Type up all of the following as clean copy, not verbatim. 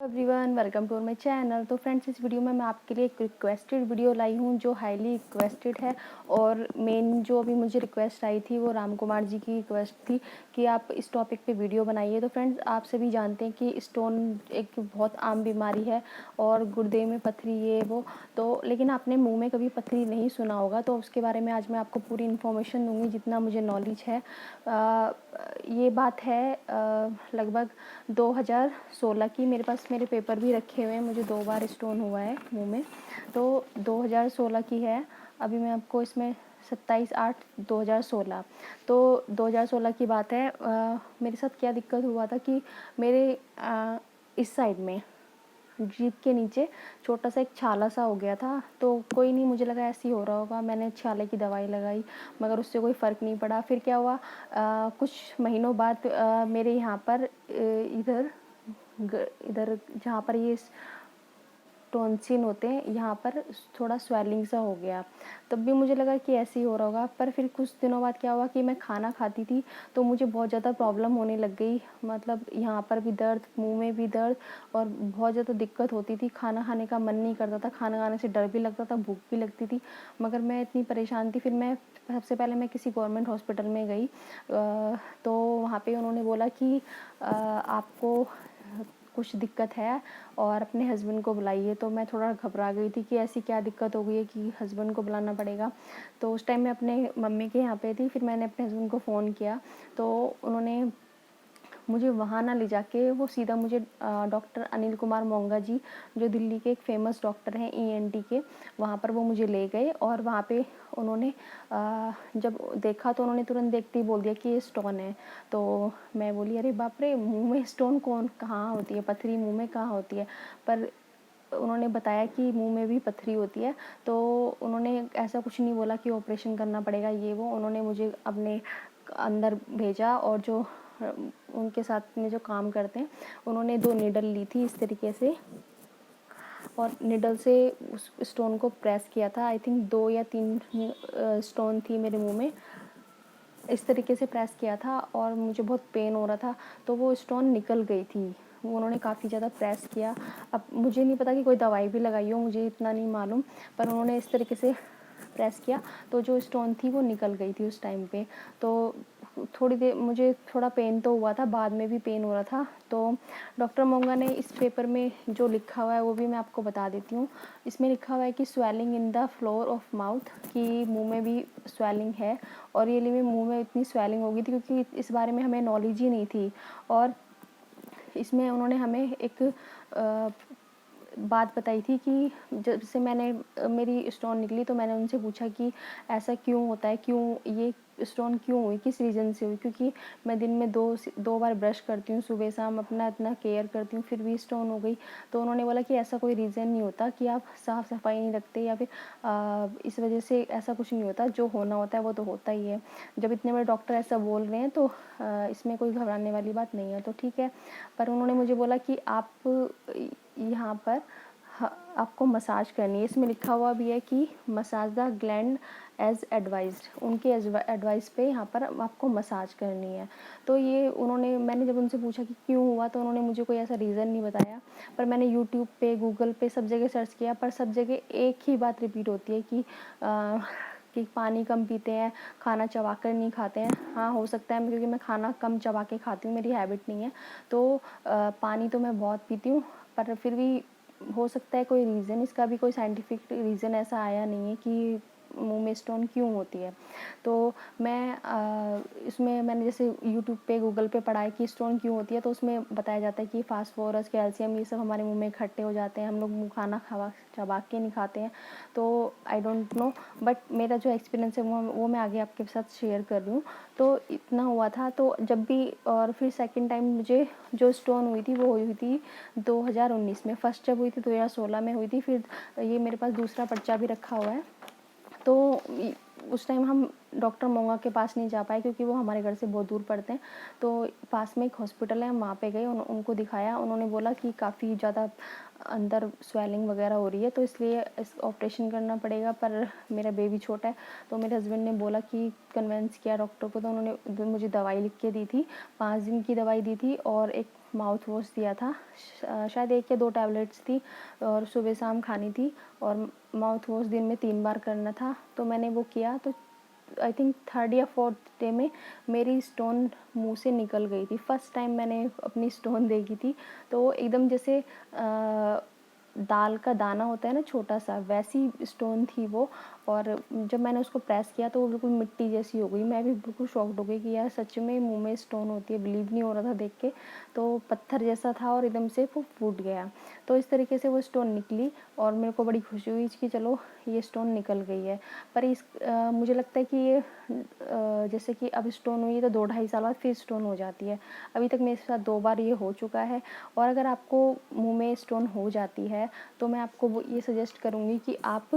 Everyone welcome to my channel. तो friends, इस video में मैं आपके लिए एक रिक्वेस्टेड वीडियो लाई हूँ जो हाईली रिक्वेस्टेड है। और मेन जो अभी मुझे रिक्वेस्ट आई थी वो राम कुमार जी की रिक्वेस्ट थी कि आप इस टॉपिक पे वीडियो बनाइए। तो फ्रेंड्स, आप सभी जानते हैं कि स्टोन एक बहुत आम बीमारी है और गुर्दे में पथरी ये वो, तो लेकिन आपने मुंह में कभी पथरी नहीं सुना होगा। तो उसके बारे में आज मैं आपको पूरी इन्फॉर्मेशन दूँगी जितना मुझे नॉलेज है। ये बात है लगभग 2016 की। मेरे पास मेरे पेपर भी रखे हुए हैं, मुझे 2 बार स्टोन हुआ है मुंह में। तो 2016 की है। अभी मैं आपको इसमें 27/8/2016, तो 2016 की बात है। मेरे साथ क्या दिक्कत हुआ था कि मेरे इस साइड में जीभ के नीचे छोटा सा एक छाला सा हो गया था। तो कोई नहीं, मुझे लगा ऐसे ही हो रहा होगा, मैंने छाले की दवाई लगाई मगर उससे कोई फ़र्क नहीं पड़ा। फिर क्या हुआ, कुछ महीनों बाद मेरे यहाँ पर इधर इधर जहाँ पर ये टॉन्सिल होते हैं यहाँ पर थोड़ा स्वेलिंग सा हो गया। तब भी मुझे लगा कि ऐसे ही हो रहा होगा। पर फिर कुछ दिनों बाद क्या हुआ कि मैं खाना खाती थी तो मुझे बहुत ज़्यादा प्रॉब्लम होने लग गई। मतलब यहाँ पर भी दर्द, मुंह में भी दर्द और बहुत ज़्यादा दिक्कत होती थी। खाना खाने का मन नहीं करता था, खाना खाने से डर भी लगता था, भूख भी लगती थी। मगर मैं इतनी परेशान थी, फिर मैं सबसे पहले मैं किसी गवर्नमेंट हॉस्पिटल में गई। तो वहाँ पे उन्होंने बोला कि आपको कुछ दिक्कत है और अपने हस्बैंड को बुलाइए। तो मैं थोड़ा घबरा गई थी कि ऐसी क्या दिक्कत हो गई है कि हस्बैंड को बुलाना पड़ेगा। तो उस टाइम मैं अपने मम्मी के यहाँ पे थी। फिर मैंने अपने हस्बैंड को फ़ोन किया तो उन्होंने मुझे वहाँ ना ले जाके वो सीधा मुझे डॉक्टर अनिल कुमार मोंगा जी, जो दिल्ली के एक फ़ेमस डॉक्टर हैं ईएनटी के, वहाँ पर वो मुझे ले गए। और वहाँ पे उन्होंने जब देखा तो उन्होंने तुरंत देखते ही बोल दिया कि ये स्टोन है। तो मैं बोली अरे बाप रे, मुँह में स्टोन कहाँ होती है, पथरी मुँह में कहाँ होती है। पर उन्होंने बताया कि मुंह में भी पथरी होती है। तो उन्होंने ऐसा कुछ नहीं बोला कि ऑपरेशन करना पड़ेगा ये वो। उन्होंने मुझे अपने अंदर भेजा और जो उनके साथ में जो काम करते हैं उन्होंने 2 नीडल ली थी इस तरीके से और निडल से उस स्टोन को प्रेस किया था। आई थिंक 2 या 3 स्टोन थी मेरे मुंह में। इस तरीके से प्रेस किया था और मुझे बहुत पेन हो रहा था। तो वो स्टोन निकल गई थी। वो उन्होंने काफ़ी ज़्यादा प्रेस किया। अब मुझे नहीं पता कि कोई दवाई भी लगाई हो, मुझे इतना नहीं मालूम, पर उन्होंने इस तरीके से प्रेस किया तो जो स्टोन थी वो निकल गई थी उस टाइम पे। तो थोड़ी देर मुझे थोड़ा पेन तो हुआ था, बाद में भी पेन हो रहा था। तो डॉक्टर मोंगा ने इस पेपर में जो लिखा हुआ है वो भी मैं आपको बता देती हूँ। इसमें लिखा हुआ है कि swelling in the floor of mouth, कि मुंह में भी स्वेलिंग है। और रियली में मुंह में इतनी स्वेलिंग हो गई थी क्योंकि इस बारे में हमें नॉलेज ही नहीं थी। और इसमें उन्होंने हमें एक बात बताई थी कि जब से मैंने मेरी स्टोन निकली तो मैंने उनसे पूछा कि ऐसा क्यों होता है, क्यों ये स्टोन क्यों हुई, किस रीज़न से हुई। क्योंकि मैं दिन में 2 बार ब्रश करती हूँ, सुबह शाम अपना इतना केयर करती हूँ, फिर भी स्टोन हो गई। तो उन्होंने बोला कि ऐसा कोई रीज़न नहीं होता कि आप साफ़ सफाई नहीं रखते या फिर इस वजह से ऐसा कुछ नहीं होता। जो होना होता है वो तो होता ही है। जब इतने बड़े डॉक्टर ऐसा बोल रहे हैं तो इसमें कोई घबराने वाली बात नहीं है। तो ठीक है। पर उन्होंने मुझे बोला कि आप यहाँ पर आपको मसाज करनी है। इसमें लिखा हुआ भी है कि massage the gland as advised. उनके एडवाइस पे यहाँ पर आपको मसाज करनी है। तो ये उन्होंने, मैंने जब उनसे पूछा कि क्यों हुआ तो उन्होंने मुझे कोई ऐसा रीज़न नहीं बताया। पर मैंने यूट्यूब पे, गूगल पे सब जगह सर्च किया, पर सब जगह एक ही बात रिपीट होती है कि पानी कम पीते हैं, खाना चबा कर नहीं खाते हैं। हाँ, हो सकता है क्योंकि मैं खाना कम चबा के खाती हूँ, मेरी हैबिट नहीं है। तो पानी तो मैं बहुत पीती हूँ, पर फिर भी हो सकता है कोई रीज़न, इसका भी कोई साइंटिफिक रीज़न ऐसा आया नहीं है कि मुंह में स्टोन क्यों होती है। तो मैं इसमें मैंने जैसे यूट्यूब पे, गूगल पे पढ़ा है कि स्टोन क्यों होती है, तो उसमें बताया जाता है कि फास्फोरस, कैल्शियम ये सब हमारे मुंह में इकट्ठे हो जाते हैं। हम लोग खाना चबा के नहीं खाते हैं। तो आई डोंट नो, बट मेरा जो एक्सपीरियंस है वो मैं आगे आपके साथ शेयर कर रही हूँ। तो इतना हुआ था। तो जब भी, और फिर सेकंड टाइम मुझे जो स्टोन हुई थी वो हुई थी 2019 में। फर्स्ट जब हुई थी 2016 में हुई थी। फिर ये मेरे पास दूसरा पर्चा भी रखा हुआ है। तो उस टाइम हम डॉक्टर मोंगा के पास नहीं जा पाए क्योंकि वो हमारे घर से बहुत दूर पड़ते हैं। तो पास में एक हॉस्पिटल है, हम वहाँ पे गए, उनको दिखाया। उन्होंने बोला कि काफ़ी ज़्यादा अंदर स्वेलिंग वगैरह हो रही है, तो इसलिए इस ऑपरेशन करना पड़ेगा। पर मेरा बेबी छोटा है, तो मेरे हस्बैंड ने बोला कि कन्विंस किया डॉक्टर को, तो उन्होंने मुझे दवाई लिख के दी थी। 5 दिन की दवाई दी थी और एक माउथ वॉश दिया था। शायद 1 या 2 टैबलेट्स थी और सुबह शाम खानी थी, और माउथ वॉश दिन में 3 बार करना था। तो मैंने वो किया, तो आई थिंक 3rd या 4th डे में मेरी स्टोन मुंह से निकल गई थी। फर्स्ट टाइम मैंने अपनी स्टोन देखी थी, तो वो एकदम जैसे दाल का दाना होता है ना छोटा सा, वैसी स्टोन थी वो। और जब मैंने उसको प्रेस किया तो वो बिल्कुल मिट्टी जैसी हो गई। मैं भी बिल्कुल शॉक्ड हो गई कि यार सच में मुंह में स्टोन होती है, बिलीव नहीं हो रहा था देख के। तो पत्थर जैसा था और एकदम से वो फूट गया। तो इस तरीके से वो स्टोन निकली और मेरे को बड़ी खुशी हुई कि चलो ये स्टोन निकल गई है। पर मुझे लगता है कि ये जैसे कि अब स्टोन हुई है तो 2-2.5 साल बाद फिर स्टोन हो जाती है। अभी तक मेरे साथ 2 बार ये हो चुका है। और अगर आपको मुंह में स्टोन हो जाती है तो मैं आपको वो ये सजेस्ट करूँगी कि आप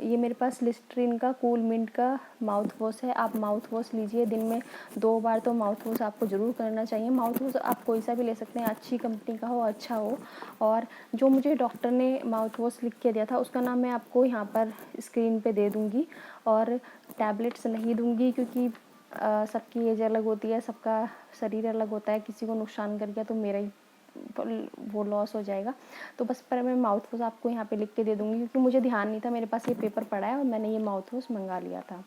ये मेरे पास लिस्ट्रीन का कूल मिंट का माउथ वॉश है, आप माउथ वॉश लीजिए। दिन में 2 बार तो माउथ वॉश आपको ज़रूर करना चाहिए। माउथ वॉश आप कोई सा भी ले सकते हैं, अच्छी कंपनी का हो, अच्छा हो। और जो मुझे डॉक्टर ने माउथ वॉश लिख के दिया था उसका नाम मैं आपको यहाँ पर स्क्रीन पे दे दूँगी। और टैबलेट्स नहीं दूँगी क्योंकि सबकी एज अलग होती है, सबका शरीर अलग होता है। किसी को नुकसान कर गया तो मेरा ही वो लॉस हो जाएगा। तो बस पर मैं माउथ वॉश आपको यहाँ पे लिख के दे दूँगी क्योंकि मुझे ध्यान नहीं था, मेरे पास ये पेपर पड़ा है और मैंने ये माउथ वॉश मंगा लिया था।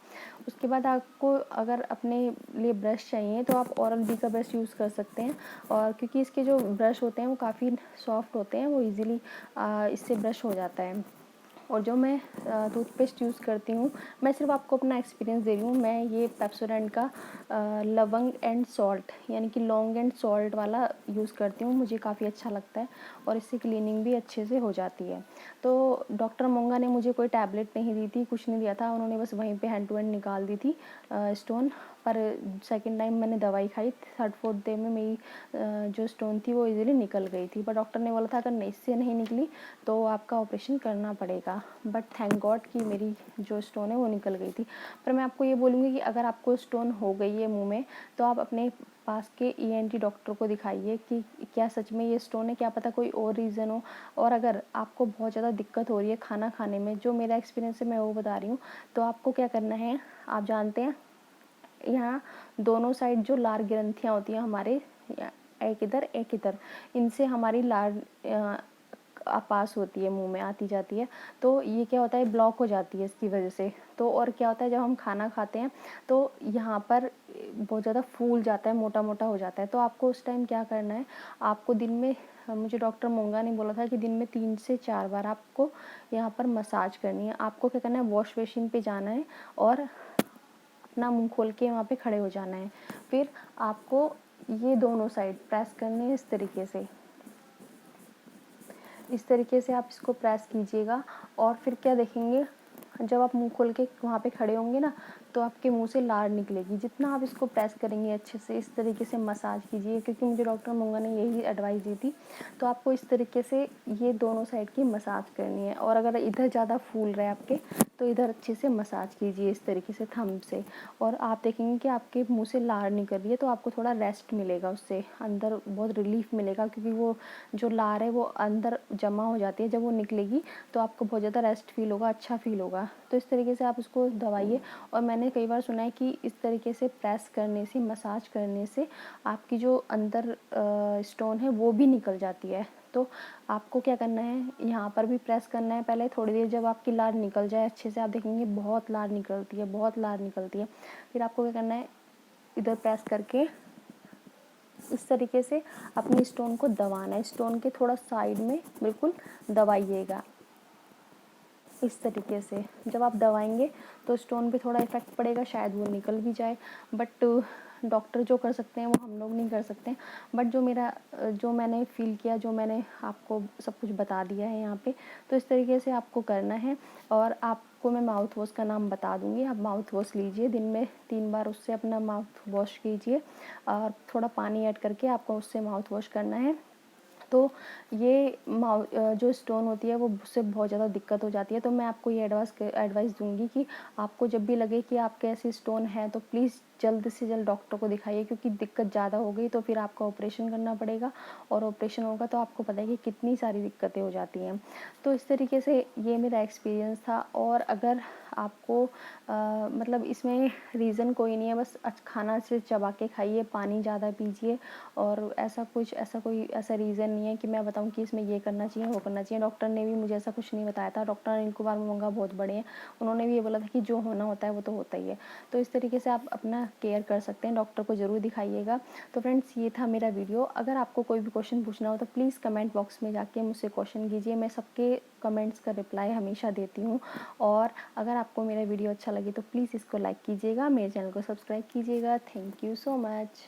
उसके बाद आपको अगर अपने लिए ब्रश चाहिए तो आप ओरल बी का ब्रश यूज़ कर सकते हैं। और क्योंकि इसके जो ब्रश होते हैं वो काफ़ी सॉफ्ट होते हैं, वो ईज़िली इससे ब्रश हो जाता है। और जो मैं टूथपेस्ट यूज़ करती हूँ, मैं सिर्फ आपको अपना एक्सपीरियंस दे रही हूँ। मैं ये पेप्सोडेंट का लवंग एंड सॉल्ट यानी कि लौंग एंड सॉल्ट वाला यूज़ करती हूँ, मुझे काफ़ी अच्छा लगता है और इससे क्लीनिंग भी अच्छे से हो जाती है। तो डॉक्टर मोंगा ने मुझे कोई टैबलेट नहीं दी थी, कुछ नहीं दिया था, उन्होंने बस वहीं पे हैंड टू हैंड निकाल दी थी स्टोन। पर सेकंड टाइम मैंने दवाई खाई, 3rd-4th डे में मेरी जो स्टोन थी वो इजीली निकल गई थी। पर डॉक्टर ने बोला था अगर इससे नहीं निकली तो आपका ऑपरेशन करना पड़ेगा। बट थैंक गॉड कि मेरी जो स्टोन है वो निकल गई थी। पर मैं आपको ये बोलूँगी कि अगर आपको स्टोन हो गई है मुंह में तो आप अपने पास के ईएनटी डॉक्टर को दिखाइए कि क्या सच में ये स्टोन है, क्या पता कोई और रीज़न हो। और अगर आपको बहुत ज़्यादा दिक्कत हो रही है खाना खाने में, जो मेरा एक्सपीरियंस है मैं वो बता रही हूँ, तो आपको क्या करना है, आप जानते हैं यहाँ दोनों साइड जो लार ग्रंथियाँ होती हैं हमारे, एक इधर एक इधर, इनसे हमारी लार पास होती है, मुंह में आती जाती है। तो ये क्या होता है, ब्लॉक हो जाती है इसकी वजह से। तो और क्या होता है जब हम खाना खाते हैं तो यहाँ पर बहुत ज़्यादा फूल जाता है, मोटा मोटा हो जाता है। तो आपको उस टाइम क्या करना है, आपको दिन में, मुझे डॉक्टर मोंगा ने बोला था कि दिन में 3 से 4 बार आपको यहाँ पर मसाज करनी है। आपको क्या करना है, वॉश बेसिन पे जाना है और अपना मुंह खोल के वहाँ पे खड़े हो जाना है। फिर आपको ये दोनों साइड प्रेस करने हैं इस तरीके से, इस तरीके से आप इसको प्रेस कीजिएगा। और फिर क्या देखेंगे, जब आप मुंह खोल के वहाँ पे खड़े होंगे ना तो आपके मुंह से लार निकलेगी। जितना आप इसको प्रेस करेंगे अच्छे से, इस तरीके से मसाज कीजिए, क्योंकि मुझे डॉक्टर मोंगा ने यही एडवाइस दी थी। तो आपको इस तरीके से ये दोनों साइड की मसाज करनी है। और अगर इधर ज़्यादा फूल रहे आपके तो इधर अच्छे से मसाज कीजिए इस तरीके से थंब से। और आप देखेंगे कि आपके मुंह से लार निकल रही है, तो आपको थोड़ा रेस्ट मिलेगा, उससे अंदर बहुत रिलीफ मिलेगा, क्योंकि वो जो लार है वो अंदर जमा हो जाती है। जब वो निकलेगी तो आपको बहुत ज़्यादा रेस्ट फील होगा, अच्छा फील होगा। तो इस तरीके से आप उसको दबाइए। और मैंने कई बार सुना है कि इस तरीके से प्रेस करने से, मसाज करने से आपकी जो अंदर स्टोन है वो भी निकल जाती है। तो आपको क्या करना है, यहाँ पर भी प्रेस करना है पहले थोड़ी देर। जब आपकी लार निकल जाए अच्छे से, आप देखेंगे बहुत लार निकलती है, बहुत लार निकलती है। फिर आपको क्या करना है, इधर प्रेस करके इस तरीके से अपनी स्टोन को दबाना है। स्टोन के थोड़ा साइड में बिल्कुल दबाइएगा इस तरीके से। जब आप दबाएंगे तो स्टोन पे थोड़ा इफेक्ट पड़ेगा, शायद वो निकल भी जाए। बट डॉक्टर जो कर सकते हैं वो हम लोग नहीं कर सकते। बट जो मैंने फील किया, जो मैंने आपको सब कुछ बता दिया है यहाँ पे, तो इस तरीके से आपको करना है। और आपको मैं माउथ वॉश का नाम बता दूँगी, आप माउथ वॉश लीजिए, दिन में 3 बार उससे अपना माउथ वॉश कीजिए। और थोड़ा पानी ऐड करके आपको उससे माउथ वॉश करना है। तो ये जो स्टोन होती है वो उससे बहुत ज़्यादा दिक्कत हो जाती है। तो मैं आपको ये एडवाइस दूँगी कि आपको जब भी लगे कि आपके ऐसी स्टोन है तो प्लीज़ जल्द से जल्द डॉक्टर को दिखाइए, क्योंकि दिक्कत ज़्यादा हो गई तो फिर आपका ऑपरेशन करना पड़ेगा, और ऑपरेशन होगा तो आपको पता है कि कितनी सारी दिक्कतें हो जाती हैं। तो इस तरीके से ये मेरा एक्सपीरियंस था। और अगर आपको मतलब इसमें रीज़न कोई नहीं है, बस खाना से चबा के खाइए, पानी ज़्यादा पीजिए, और ऐसा रीज़न नहीं है कि मैं बताऊँ कि इसमें ये करना चाहिए वो करना चाहिए। डॉक्टर ने भी मुझे ऐसा कुछ नहीं बताया था। डॉक्टर अनिल कुमार मोंगा बहुत बड़े हैं, उन्होंने भी ये बोला था कि जो होना होता है वो तो होता ही है। तो इस तरीके से आप अपना केयर कर सकते हैं, डॉक्टर को ज़रूर दिखाइएगा। तो फ्रेंड्स, ये था मेरा वीडियो। अगर आपको कोई भी क्वेश्चन पूछना हो तो प्लीज़ कमेंट बॉक्स में जाके मुझसे क्वेश्चन कीजिए, मैं सबके कमेंट्स का रिप्लाई हमेशा देती हूँ। और अगर आपको मेरा वीडियो अच्छा लगे तो प्लीज़ इसको लाइक कीजिएगा, मेरे चैनल को सब्सक्राइब कीजिएगा। Thank you so much.